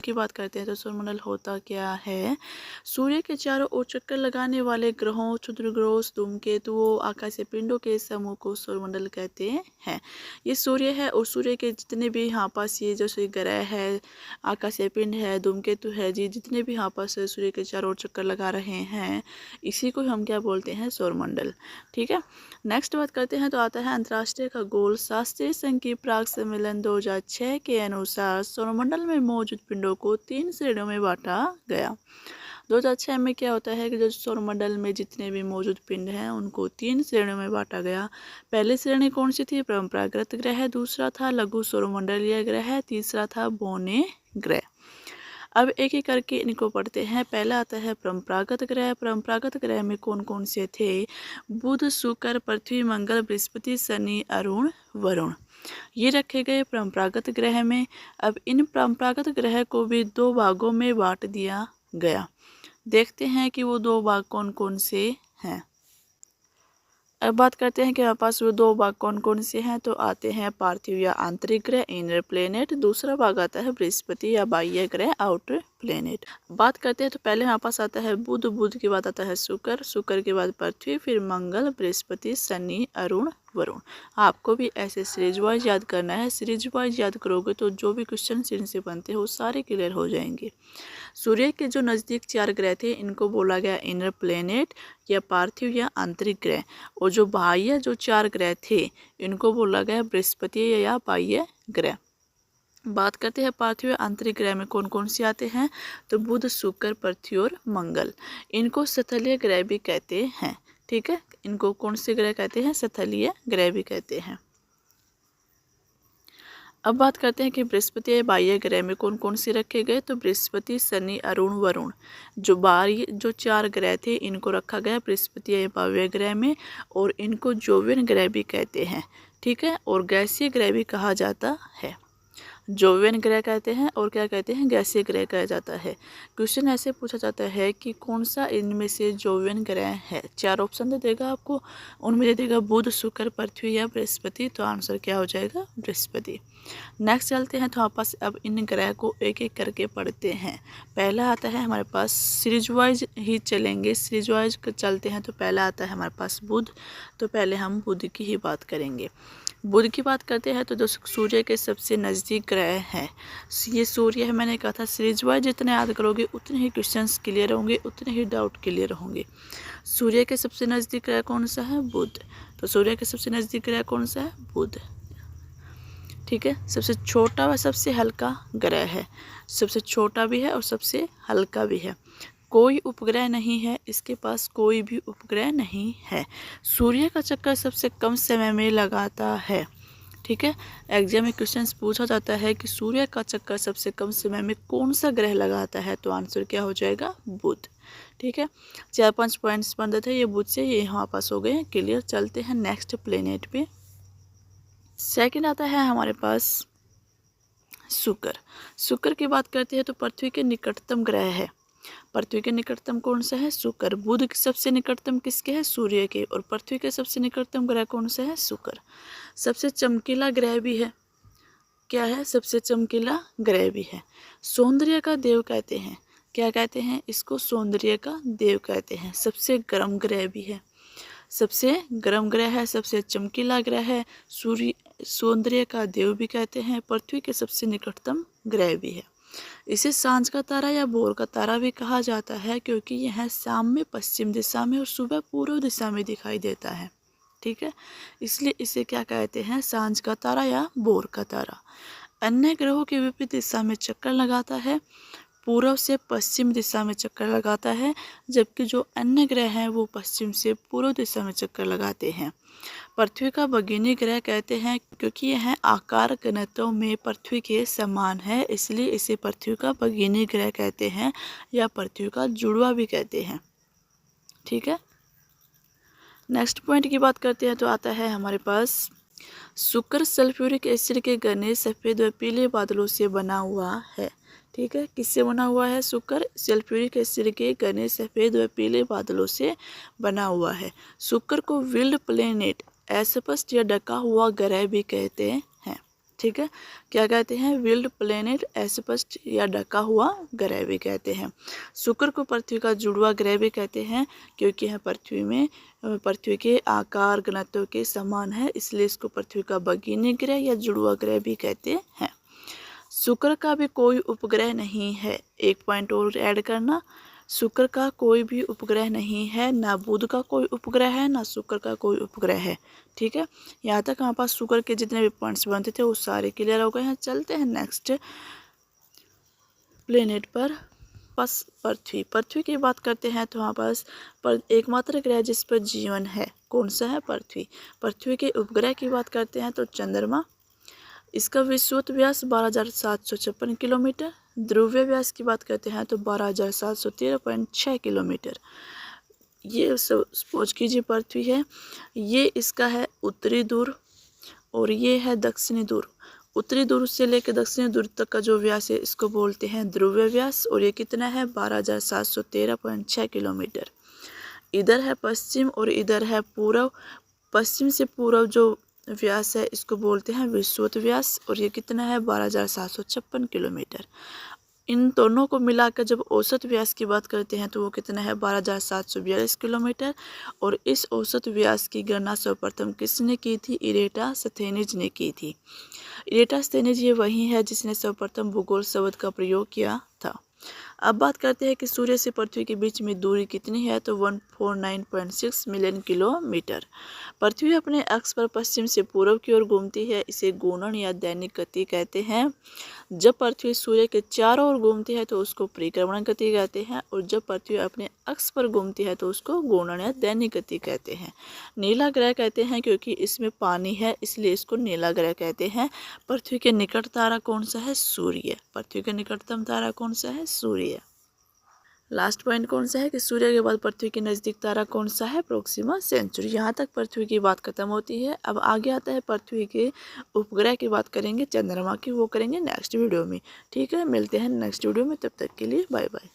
की बात करते हैं तो सौरमंडल होता क्या है। सूर्य के चारों ओर चक्कर लगाने वाले ग्रहों, क्षुद्र ग्रहों, धूमकेतुओं, आकाशीय पिंडों के समूह को सौरमंडल कहते हैं। ये सूर्य है और सूर्य के जितने भी यहाँ पास ये जैसे ग्रह है, आकाशीय पिंड है, धूमकेतु है जी, जितने भी यहाँ पास सूर्य के चारों ओर चक्कर लगा रहे हैं, इसी को हम क्या बोलते हैं, सौरमंडल। ठीक है, नेक्स्ट बात करते हैं तो आता है अंतर्राष्ट्रीय खगोल शास्त्रीय संघ की प्राग सम्मेलन 2006 के अनुसार सौरमंडल में मौजूद पिंडों को 3 श्रेणियों में बांटा गया। 2006 में क्या होता है कि जो सौरमंडल में जितने भी मौजूद पिंड हैं उनको 3 श्रेणियों में बांटा गया। पहली श्रेणी कौन सी थी, परंपरागत ग्रह, दूसरा था लघु सौरमंडलीय ग्रह, तीसरा था बौने ग्रह। अब एक एक करके इनको पढ़ते हैं। पहला आता है परंपरागत ग्रह। परंपरागत ग्रह में कौन कौन से थे, बुध, शुक्र, पृथ्वी, मंगल, बृहस्पति, शनि, अरुण, वरुण, ये रखे गए परंपरागत ग्रह में। अब इन परंपरागत ग्रह को भी 2 भागों में बांट दिया गया। देखते हैं कि वो 2 भाग कौन कौन से हैं। अब बात करते हैं कि हमारे पास वो 2 भाग कौन कौन से हैं। तो आते हैं पार्थिव या आंतरिक ग्रह, इनर प्लेनेट। दूसरा भाग आता है बृहस्पति या बाह्य ग्रह, आउटर प्लेनेट। बात करते हैं तो पहले हमारे पास आता है बुध, बुध के बाद आता है शुक्र, शुक्र के बाद पृथ्वी, फिर मंगल, बृहस्पति, शनि, अरुण, वरुण। आपको भी ऐसे सीरीज वाइज याद करना है। सीरीज वाइज याद करोगे तो जो भी क्वेश्चन इनसे बनते हैं वो सारे क्लियर हो जाएंगे। सूर्य के जो नज़दीक 4 ग्रह थे इनको बोला गया इनर प्लेनेट या पार्थिव या आंतरिक ग्रह, और जो बाह्य जो 4 ग्रह थे इनको बोला गया बृहस्पति या बाह्य ग्रह। बात करते हैं पार्थिव आंतरिक ग्रह में कौन कौन से आते हैं। तो बुध, शुक्र, पृथ्वी और मंगल। इनको स्थलीय ग्रह भी कहते हैं। ठीक है, इनको कौन से ग्रह कहते हैं, स्थलीय ग्रह भी कहते हैं। अब बात करते हैं कि बृहस्पति बाह्य ग्रह में कौन कौन से रखे गए। तो बृहस्पति, शनि, अरुण, वरुण, जो बाह्य जो 4 ग्रह थे इनको रखा गया बृहस्पति बाह्य ग्रह में, और इनको जोवियन ग्रह भी कहते हैं। ठीक है, और गैसीय ग्रह भी कहा जाता है। जोवियन ग्रह कहते हैं और क्या कहते हैं, गैसीय ग्रह कहा जाता है। क्वेश्चन ऐसे पूछा जाता है कि कौन सा इनमें से जोवियन ग्रह है। 4 ऑप्शन दे देगा आपको, उनमें दे देगा बुध, शुक्र, पृथ्वी या बृहस्पति। तो आंसर क्या हो जाएगा, बृहस्पति। नेक्स्ट चलते हैं तो आपस अब इन ग्रह को एक एक करके पढ़ते हैं। पहला आता है हमारे पास, सीरीज वाइज ही चलेंगे, सीरीज वाइज चलते हैं। तो पहला आता है हमारे पास बुध। तो पहले हम बुध की ही बात करेंगे। बुध की बात करते हैं तो जो सूर्य के सबसे नज़दीक ग्रह है ये सूर्य है। मैंने कहा था सीरीज वाइज जितने याद करोगे उतने ही क्वेश्चंस क्लियर होंगे, उतने ही डाउट क्लियर होंगे। सूर्य के सबसे नज़दीक ग्रह कौन सा है, बुध। तो सूर्य के सबसे नज़दीक ग्रह कौन सा है, बुध। ठीक है, सबसे छोटा व सबसे हल्का ग्रह है। सबसे छोटा भी है और सबसे हल्का भी है। कोई उपग्रह नहीं है, इसके पास कोई भी उपग्रह नहीं है। सूर्य का चक्कर सबसे कम समय में लगाता है। ठीक है, एग्जाम में क्वेश्चंस पूछा जाता है कि सूर्य का चक्कर सबसे कम समय में कौन सा ग्रह लगाता है। तो आंसर क्या हो जाएगा, बुध। ठीक है, 4-5 पॉइंट्स बन रहे थे ये बुध से, ये यहाँ पास हो गए क्लियर। चलते हैं नेक्स्ट प्लेनेट पे। सेकंड आता है हमारे पास शुक्र। शुक्र की बात करते हैं तो पृथ्वी के निकटतम ग्रह है। पृथ्वी के निकटतम कौन सा है, शुक्र। बुध के सबसे निकटतम किसके है, सूर्य के। और पृथ्वी के सबसे निकटतम ग्रह कौन सा है, शुक्र। सबसे चमकीला ग्रह भी है। क्या है, सबसे चमकीला ग्रह भी है। सौंदर्य का देव कहते हैं। क्या कहते हैं इसको, सौंदर्य का देव कहते हैं। सबसे गर्म ग्रह भी है, सबसे गर्म ग्रह है, सबसे चमकीला ग्रह है, सूर्य सौंदर्य का देव भी कहते हैं, पृथ्वी के सबसे निकटतम ग्रह भी है। इसे सांझ का तारा या भोर का तारा भी कहा जाता है क्योंकि यह शाम में पश्चिम दिशा में और सुबह पूर्व दिशा में दिखाई देता है। ठीक है, इसलिए इसे क्या कहते हैं, सांझ का तारा या भोर का तारा। अन्य ग्रहों के विपरीत दिशा में चक्कर लगाता है, पूर्व से पश्चिम दिशा में चक्कर लगाता है, जबकि जो अन्य ग्रह हैं वो पश्चिम से पूर्व दिशा में चक्कर लगाते हैं। पृथ्वी का भगिनी ग्रह कहते हैं क्योंकि यह आकार घनत्व में पृथ्वी के समान है, इसलिए इसे पृथ्वी का भगिनी ग्रह कहते हैं या पृथ्वी का जुड़वा भी कहते हैं। ठीक है, नेक्स्ट पॉइंट की बात करते हैं तो आता है हमारे पास शुक्र सल्फ्यूरिक एसिड के घने सफ़ेद व पीले बादलों से बना हुआ है। ठीक है, किससे बना हुआ है, शुक्र सल्फ्यूरिक एसिड के घने सफ़ेद व पीले बादलों से बना हुआ है। शुक्र को विल्ड प्लेनेट, अस्पष्ट या ढका हुआ ग्रह भी कहते हैं। ठीक है, क्या कहते हैं, विल्ड प्लेनेट, अस्पष्ट या ढका हुआ ग्रह भी कहते हैं। शुक्र को पृथ्वी का जुड़वा ग्रह भी कहते हैं क्योंकि यह पृथ्वी के आकार घनत्व के समान है, इसलिए इसको पृथ्वी का भगिनी ग्रह या जुड़वा ग्रह भी कहते हैं। शुक्र का भी कोई उपग्रह नहीं है, एक पॉइंट और ऐड करना, शुक्र का कोई भी उपग्रह नहीं है, ना बुध का कोई उपग्रह है, ना शुक्र का कोई उपग्रह है। ठीक है, यहाँ तक हमारे पास शुक्र के जितने भी पॉइंट्स बनते थे वो सारे क्लियर हो गए हैं। चलते हैं नेक्स्ट प्लेनेट पर। बस पृथ्वी की बात करते हैं तो हमारे पास एकमात्र ग्रह जिस पर जीवन है कौन सा है, पृथ्वी के उपग्रह की बात करते हैं तो चंद्रमा, इसका विश्वत व्यास 12,756 किलोमीटर, ध्रुवीय व्यास की बात करते हैं तो 12,713.6 किलोमीटर। ये सपोज कीजिए पृथ्वी है, ये इसका है उत्तरी ध्रुव और ये है दक्षिणी ध्रुव। उत्तरी ध्रुव से लेकर दक्षिणी ध्रुव तक का जो व्यास है इसको बोलते हैं ध्रुवीय व्यास और ये कितना है 12,713.6 किलोमीटर। इधर है पश्चिम और इधर है पूर्व, पश्चिम से पूर्व जो व्यास है इसको बोलते हैं विषुवत व्यास और ये कितना है 12,756 किलोमीटर। इन दोनों को मिलाकर जब औसत व्यास की बात करते हैं तो वो कितना है 12,742 किलोमीटर। और इस औसत व्यास की गणना सर्वप्रथम किसने की थी, इरेटास्थेनीज ने की थी। इरेटास्थेनीज ये वही है जिसने सर्वप्रथम भूगोल शब्द का प्रयोग किया था। अब बात करते हैं कि सूर्य से पृथ्वी के बीच में दूरी कितनी है तो 149.6 मिलियन किलोमीटर। पृथ्वी अपने अक्ष पर पश्चिम से पूर्व की ओर घूमती है, इसे घूर्णन या दैनिक गति कहते हैं। जब पृथ्वी सूर्य के चारों ओर घूमती है तो उसको परिक्रमण गति कहते हैं और जब पृथ्वी अपने अक्ष पर घूमती है तो उसको घूर्णन या दैनिक गति कहते हैं। नीला ग्रह कहते हैं क्योंकि इसमें पानी है इसलिए इसको नीला ग्रह कहते हैं। पृथ्वी के निकट तारा कौन सा है, सूर्य। पृथ्वी के निकटतम तारा कौन सा है, सूर्य। लास्ट पॉइंट कौन सा है कि सूर्य के बाद पृथ्वी के नज़दीक तारा कौन सा है, प्रोक्सिमा सेंचुरी। यहाँ तक पृथ्वी की बात खत्म होती है। अब आगे आता है पृथ्वी के उपग्रह की बात करेंगे, चंद्रमा की, वो करेंगे नेक्स्ट वीडियो में। ठीक है, मिलते हैं नेक्स्ट वीडियो में, तब तक के लिए बाय बाय।